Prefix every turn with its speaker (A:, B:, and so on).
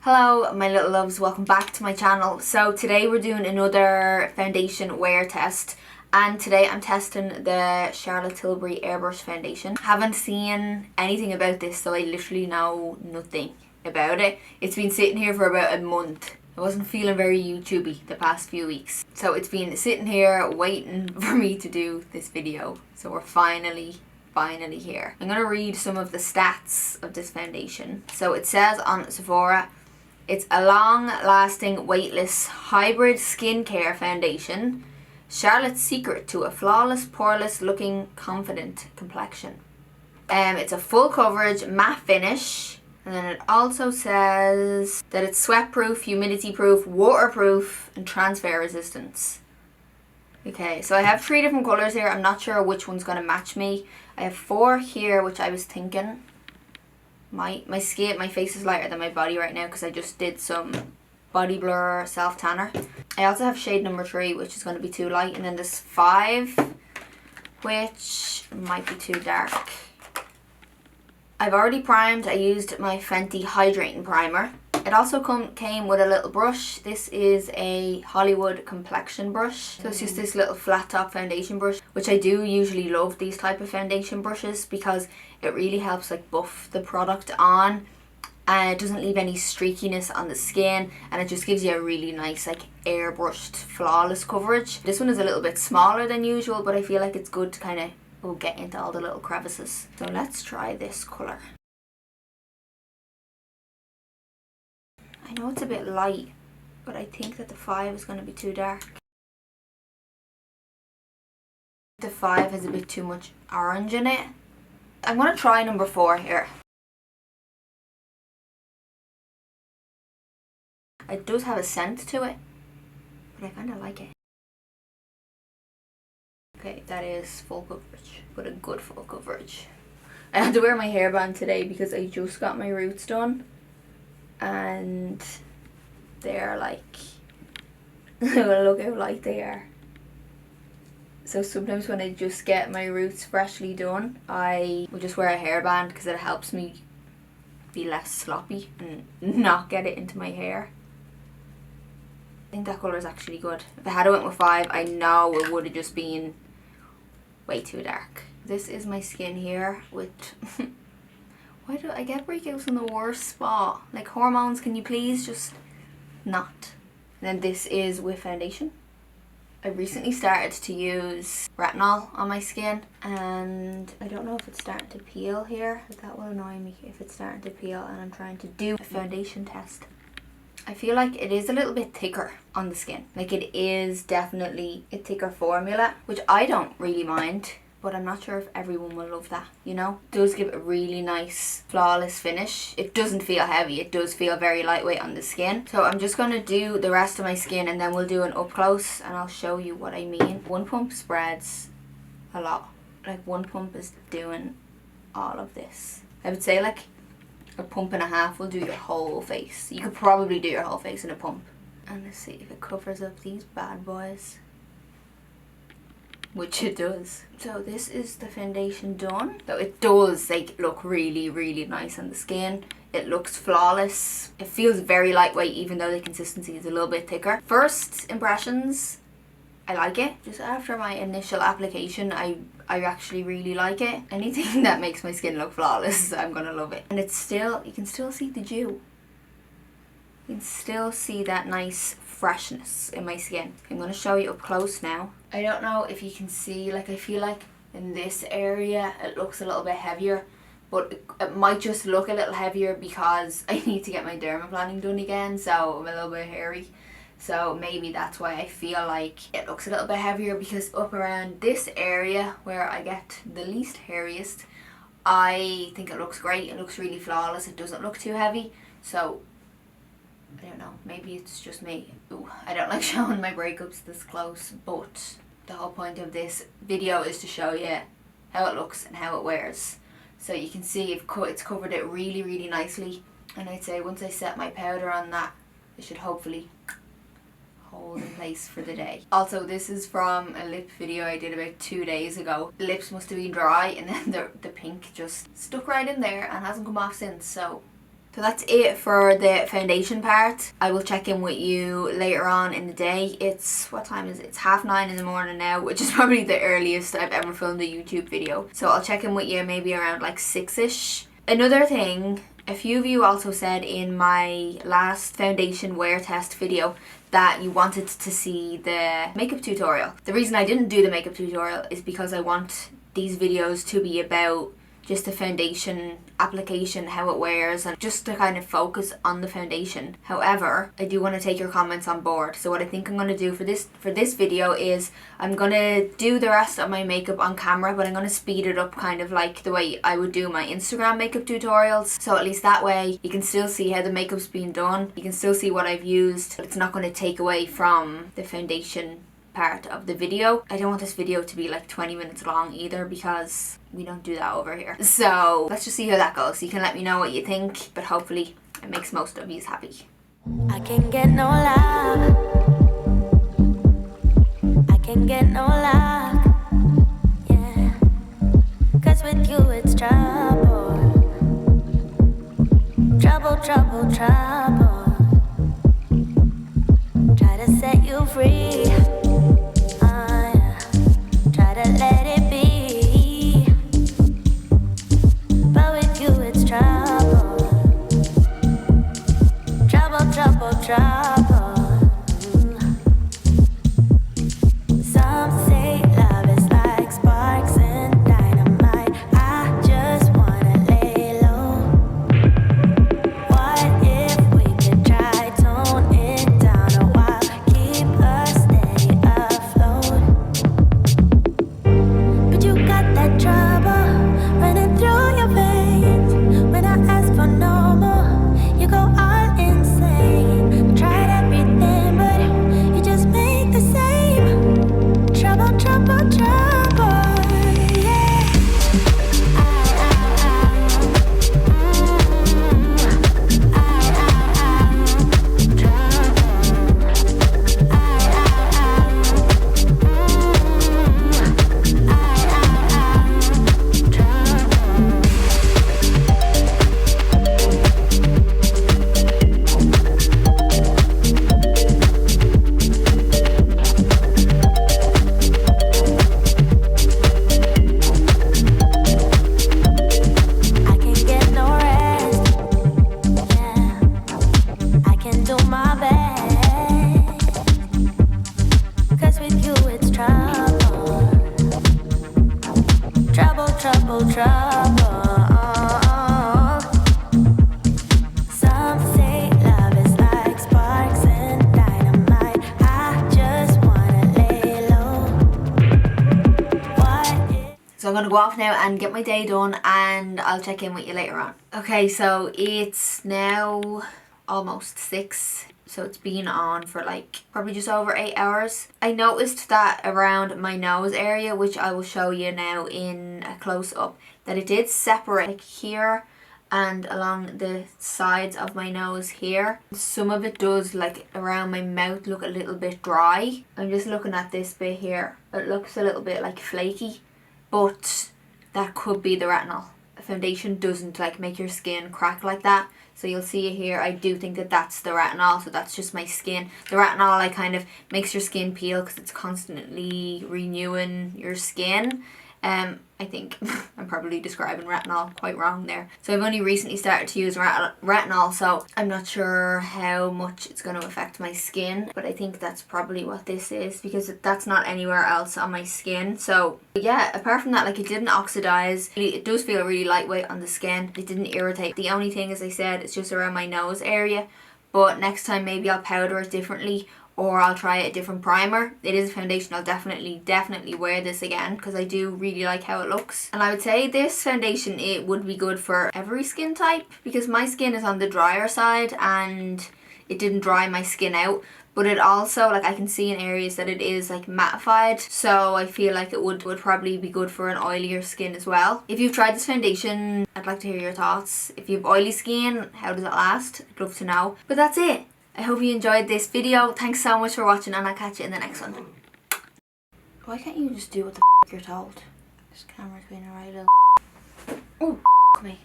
A: Hello my little loves, welcome back to my channel. So today we're doing another foundation wear test, and today I'm testing the Charlotte Tilbury Airbrush foundation. Haven't seen anything about this, so I literally know nothing about it. It's been sitting here for about a month. I wasn't feeling very YouTubey the past few weeks, so it's been sitting here waiting for me to do this video. So we're finally here. I'm going to read some of the stats of this foundation. So it says on Sephora, it's a long-lasting, weightless, hybrid skincare foundation. Charlotte's secret to a flawless, poreless looking, confident complexion. It's a full coverage, matte finish. And then it also says that it's sweat-proof, humidity-proof, waterproof, and transfer resistance. Okay, so I have 3 different colours here. I'm not sure which one's going to match me. I have 4 here, which I was thinking. My face is lighter than my body right now because I just did some body blur self tanner. I also have shade number 3, which is going to be too light, and then this 5, which might be too dark. I've already primed. I used my Fenty hydrating primer. It also came with a little brush. This is a Hollywood complexion brush. So it's just this little flat top foundation brush, which I do usually love these type of foundation brushes because it really helps like buff the product on, and it doesn't leave any streakiness on the skin, and it just gives you a really nice like airbrushed flawless coverage. This one is a little bit smaller than usual, but I feel like it's good to kind of get into all the little crevices. So let's try this colour. I know it's a bit light, but I think that the 5 is going to be too dark. The 5 has a bit too much orange in it. I'm going to try number 4 here. It does have a scent to it, but I kind of like it. Okay, that is full coverage, but a good full coverage. I had to wear my hairband today because I just got my roots done. And they're like, look how light they are. So sometimes when I just get my roots freshly done, I will just wear a hairband because it helps me be less sloppy and not get it into my hair. I think that colour is actually good. If I had went with 5, I know it would have just been way too dark. This is my skin here with why do I get breakouts in the worst spot? Like hormones, can you please just not? And then this is with foundation. I recently started to use retinol on my skin, and I don't know if it's starting to peel here, but that will annoy me if it's starting to peel and I'm trying to do a foundation test. I feel like it is a little bit thicker on the skin. Like it is definitely a thicker formula, which I don't really mind. But I'm not sure if everyone will love that, you know? It does give a really nice, flawless finish. It doesn't feel heavy. It does feel very lightweight on the skin. So I'm just going to do the rest of my skin and then we'll do an up close and I'll show you what I mean. One pump spreads a lot. Like one pump is doing all of this. I would say like a pump and a half will do your whole face. You could probably do your whole face in a pump. And let's see if it covers up these bad boys. Which it does. So this is the foundation done. So it does like look really, really nice on the skin. It looks flawless. It feels very lightweight even though the consistency is a little bit thicker. First impressions, I like it. Just after my initial application, I actually really like it. Anything that makes my skin look flawless, I'm gonna love it. And it's still, you can still see the dew. You can still see that nice freshness in my skin. I'm going to show you up close now. I don't know if you can see, like I feel like in this area it looks a little bit heavier, but it might just look a little heavier because I need to get my dermaplaning done again, so I'm a little bit hairy. So maybe that's why I feel like it looks a little bit heavier, because up around this area where I get the least hairiest, I think it looks great. It looks really flawless. It doesn't look too heavy. So I don't know, maybe it's just me. Ooh, I don't like showing my breakups this close, but the whole point of this video is to show you how it looks and how it wears. So you can see it's covered it really, really nicely. And I'd say once I set my powder on that, it should hopefully hold in place for the day. Also, this is from a lip video I did about 2 days ago. The lips must have been dry and then the pink just stuck right in there and hasn't come off since, so So that's it for the foundation part. I will check in with you later on in the day. It's, what time is it? It's 9:30 in the morning now, which is probably the earliest I've ever filmed a YouTube video. So I'll check in with you maybe around like 6ish. Another thing, a few of you also said in my last foundation wear test video that you wanted to see the makeup tutorial. The reason I didn't do the makeup tutorial is because I want these videos to be about just the foundation application, how it wears, and just to kind of focus on the foundation. However, I do want to take your comments on board. So what I think I'm going to do for this video is I'm going to do the rest of my makeup on camera, but I'm going to speed it up kind of like the way I would do my Instagram makeup tutorials. So at least that way you can still see how the makeup's being done. You can still see what I've used, but it's not going to take away from the foundation part of the video. I don't want this video to be like 20 minutes long either, because we don't do that over here. So let's just see how that goes. You can let me know what you think, but hopefully it makes most of you happy.
B: I can get no love. I can get no luck. Yeah. 'Cause with you it's trouble. Trouble, trouble, trouble. Try to set you free. Try to let it be, but with you it's trouble, trouble, trouble, trouble. Some say love is like sparks and dynamite. I just wanna lay low. What if we could try tone it down a while, keep us steady afloat? That trouble running through your veins. When I ask for no more, you go all insane. Tried everything, but you just make the same. Trouble, trouble, trouble, yeah. Trouble, trouble. Some say love is like sparks and dynamite. I just wanna lay low.
A: So I'm gonna go off now and get my day done, and I'll check in with you later on. Okay, so it's now almost 6. So it's been on for like probably just over 8 hours. I noticed that around my nose area, which I will show you now in a close-up, that it did separate like here and along the sides of my nose here. Some of it does, like around my mouth, look a little bit dry. I'm just looking at this bit here. It looks a little bit like flaky, but that could be the retinol. Foundation doesn't like make your skin crack like that. So you'll see it here. I do think that that's the retinol, so that's just my skin. The retinol like kind of makes your skin peel because it's constantly renewing your skin. I think I'm probably describing retinol quite wrong there. So I've only recently started to use retinol, so I'm not sure how much it's going to affect my skin, but I think that's probably what this is, because that's not anywhere else on my skin. So yeah, apart from that, like, it didn't oxidize. It does feel really lightweight on the skin. It didn't irritate. The only thing, as I said, it's just around my nose area, but next time maybe I'll powder it differently, or I'll try a different primer. It is a foundation. I'll definitely wear this again because I do really like how it looks. And I would say this foundation, it would be good for every skin type, because my skin is on the drier side and it didn't dry my skin out. But it also, like, I can see in areas that it is like mattified, so I feel like it would probably be good for an oilier skin as well. If you've tried this foundation, I'd like to hear your thoughts. If you have oily skin, how does it last? I'd love to know. But that's it. I hope you enjoyed this video. Thanks so much for watching, and I'll catch you in the next one. Why can't you just do what the f you're told? This camera's being a right little... Oh, me.